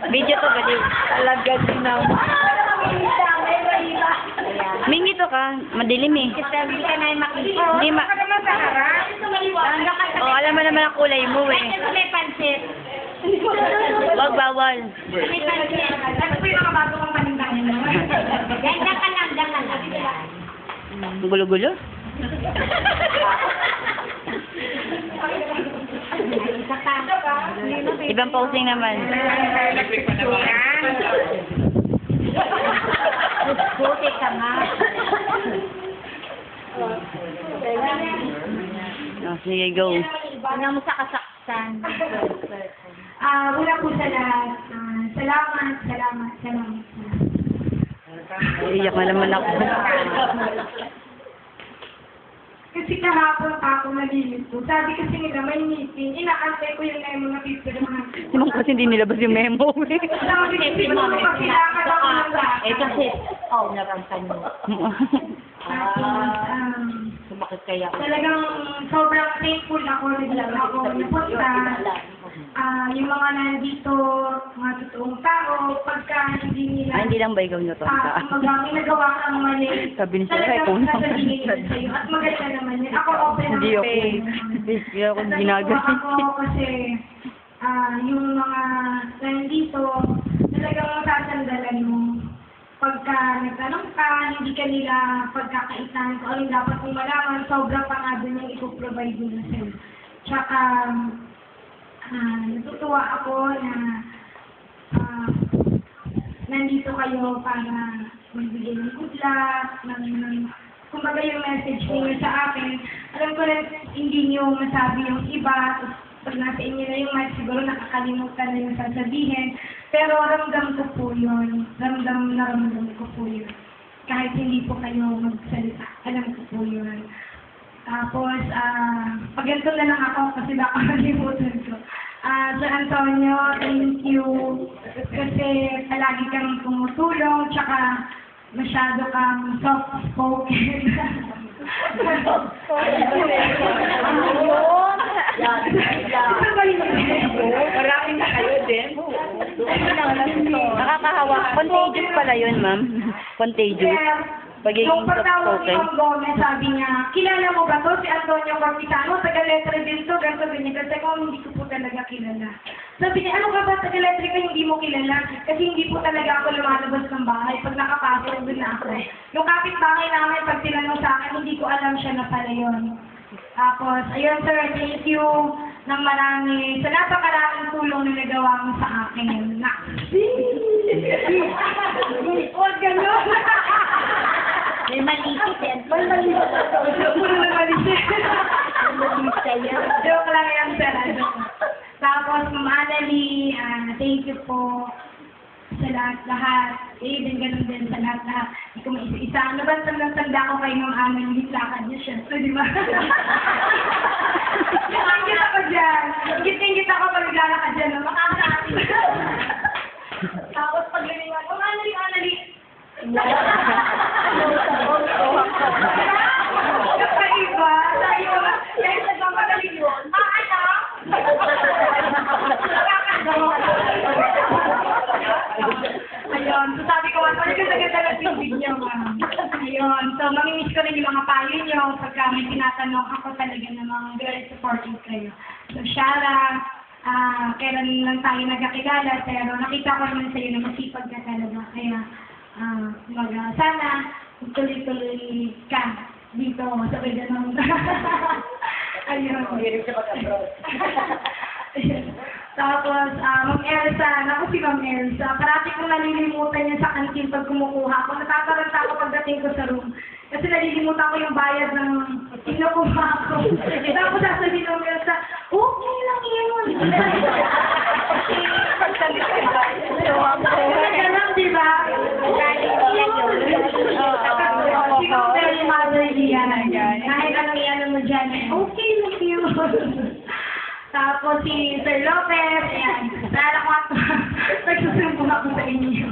Video to, baliw. Talaga din naman. Mingi to ka, madilim eh. Hindi ka na yung makita. Hindi ma... naman sa harap. Oh, alam mo naman ang kulay mo eh. Ito may pansit. Wag bawal. May pansit. Ano po yung mga bago kong panindahan mo? Diyan ka lang, diyan ka lang. Gulo-gulo? Isa pa. Ibang posing naman. Buti ka nga. Oh, sige, go. Ano mo sa kasaksan? Una po sa lahat, salamat. Iyak na naman ako. Kasi kahapon pa ako nalinis po. Sabi kasi nila may meeting, inaantay ko yung mga picture ng mga... Simang kasi hindi nilabas yung memo eh. Sabi kasi siguro pag kailangan ako ng lahat. Eh kasi, narampan mo. Bakit kaya? Talagang sobrang thankful ako ako napunta. Yung mga nandito, mga totoong tao, pagka hindi nila... Hindi lang ba ikaw nyo to? May nagawa kang mali. Sabi ni Sarah, ikaw Talagang naman. sasabihin ko sa'yo. At maganda naman yun. Ako open Hindi ako. ako. Hindi ako ginagalit. Ako kasi yung mga nandito, talagang masasandalan mo. Pagka nagtanong ka, hindi ka nila pagkakaitan kung anong dapat mong malaman, sobra pa nga doon yung ipoprovide nila sa'yo. Tsaka, natutuwa ako na nandito kayo para magbigay ng good luck, kumbaga yung message niyo sa akin. Alam ko na hindi niyo masabi yung iba, pag nasa inyo na yung mic, siguro nakakalimutan na yung sasabihin. Pero ramdam ko po yun. Ramdam ko po yun. Kahit hindi po kayo magsalita, alam ko po yun. Tapos, pag-ganto na lang ako kasi baka malimutan ko. Sir Antonio, thank you. Kasi palagi kang tumutulong, tsaka masyado kang soft-spoken. Maraming na kayo din. Nakakahawa. Contagious pala yun, ma'am. Contagious. Pagiging Nung pagtawag ni soft-spoken. Ma'am Gomez, sabi niya, kilala mo ba to? Si Antonio Cortizano, taga-letra din to, ganito, ganyan. Kasi ako hindi ko po talaga kilala. Sabi niya, ano ka ba, taga-letra ka, hindi mo kilala? Kasi hindi po talaga ako lumalabas ng bahay. Pag nakapasok, doon na ako. Yung kapitbahay namin, pag tinanong sa akin, hindi ko alam siya na pala yun. Tapos, ayun sir, thank you ng marami. Sa napakaraming tulong na nagawa mo sa akin. Huwag gano'n. May maliit yan. Puro na malisip. Joke lang yan, sir. Tapos, Ma'am Annalie, thank you po sa lahat-lahat. Din ganun din sa lahat-lahat. Hindi ko maisa-isa. Ano ba tanda ko kay Ma'am Annalie? Lakad niya siya. So, di ba? Ingit ako dyan. Ingit ako pag naglalakad dyan. Makakasati. Tapos, pag liningan, Ma'am Annalie. Kakaiba, tayo, kaya sa pamagaling yun, ayun, so sabi ko, ano ganda-ganda lang yung video, ma'am. Ayun, so mamimiss ko rin yung mga payo nyo pagka may tinatanong ako talaga namang very supportive kayo. So, Shara, kailan lang tayo nagkakilala, pero nakita ko naman sa'yo na masipag ka talaga, kaya sana tuloy-tuloy ka dito sa Bedanong. Ayun. Tapos, Ma'am Elsa, naku si Ma'am Elsa, parati kong nalilimutan niya sa kantin pag kumukuha ko. Natataranta ako pagdating ko sa room. Kasi nalilimutan ko yung bayad ng kinukuha ko. Tapos sasabihin ng Elsa, okay lang yun. Ganun, di ba? Siguro very motherly yan. Kahit anong yan mo dyan, okay lang yun. Tapos si Sir Lopez, ayan. Naalala ko ako, nagsusumbong ako sa inyo.